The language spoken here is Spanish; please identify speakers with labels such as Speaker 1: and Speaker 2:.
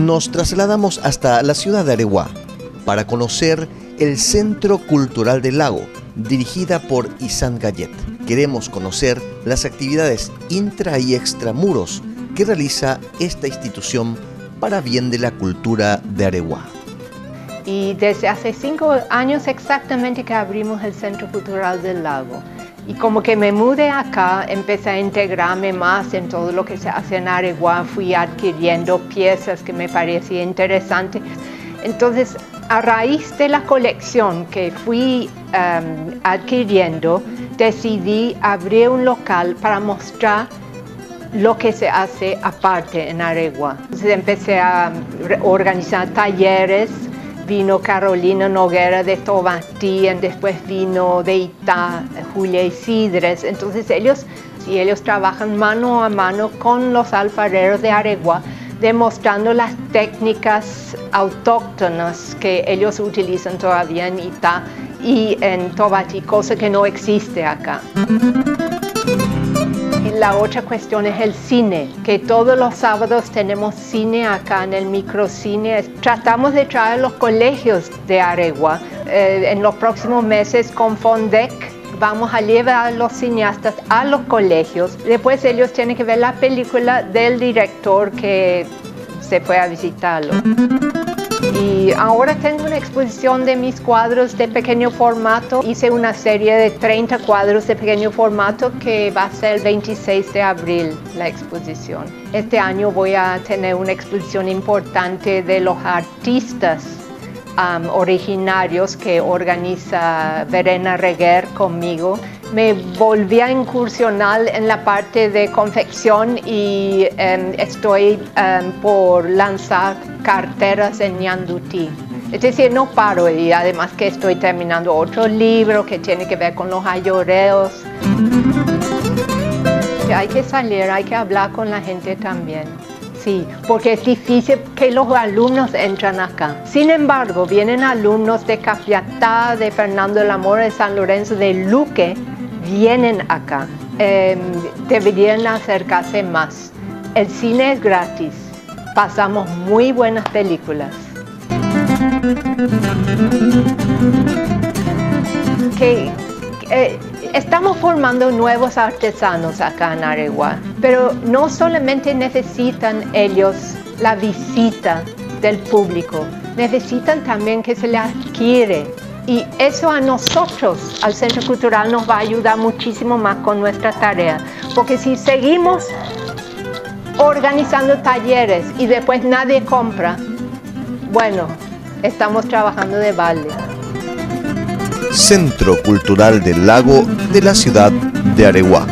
Speaker 1: Nos trasladamos hasta la ciudad de Areguá para conocer el Centro Cultural del Lago, dirigida por Isan Gallet. Queremos conocer las actividades intra y extramuros que realiza esta institución para bien de la cultura de Areguá.
Speaker 2: Y desde hace 5 años exactamente que abrimos el Centro Cultural del Lago. Y como que me mudé acá, empecé a integrarme más en todo lo que se hace en Areguá, fui adquiriendo piezas que me parecían interesantes. Entonces, a raíz de la colección que fui adquiriendo, decidí abrir un local para mostrar lo que se hace aparte en Areguá. Entonces empecé a organizar talleres. Vino Carolina Noguera de Tobatí, después vino de Itá, Julia Isidres. Entonces ellos trabajan mano a mano con los alfareros de Areguá, demostrando las técnicas autóctonas que ellos utilizan todavía en Itá y en Tobatí, cosa que no existe acá. La otra cuestión es el cine, que todos los sábados tenemos cine acá en el microcine. Tratamos de traer a los colegios de Areguá. En los próximos meses con Fondec vamos a llevar a los cineastas a los colegios. Después ellos tienen que ver la película del director que se fue a visitarlo. Y ahora tengo una exposición de mis cuadros de pequeño formato. Hice una serie de 30 cuadros de pequeño formato que va a ser el 26 de abril la exposición. Este año voy a tener una exposición importante de los artistas originarios que organiza Verena Reguer conmigo. Me volví a incursionar en la parte de confección y estoy por lanzar carteras en Ñandutí. Es decir, no paro, y además que estoy terminando otro libro que tiene que ver con los ayoreos. Hay que salir, hay que hablar con la gente también. Sí, porque es difícil que los alumnos entren acá. Sin embargo, vienen alumnos de Capiatá, de Fernando de la Mora, de San Lorenzo, de Luque, vienen acá. Deberían acercarse más. El cine es gratis. Pasamos muy buenas películas. Estamos formando nuevos artesanos acá en Areguá, pero no solamente necesitan ellos la visita del público, necesitan también que se les adquiere. Y eso a nosotros, al Centro Cultural, nos va a ayudar muchísimo más con nuestra tarea. Porque si seguimos organizando talleres y después nadie compra, bueno, estamos trabajando de balde.
Speaker 1: Centro Cultural del Lago de la ciudad de Areguá.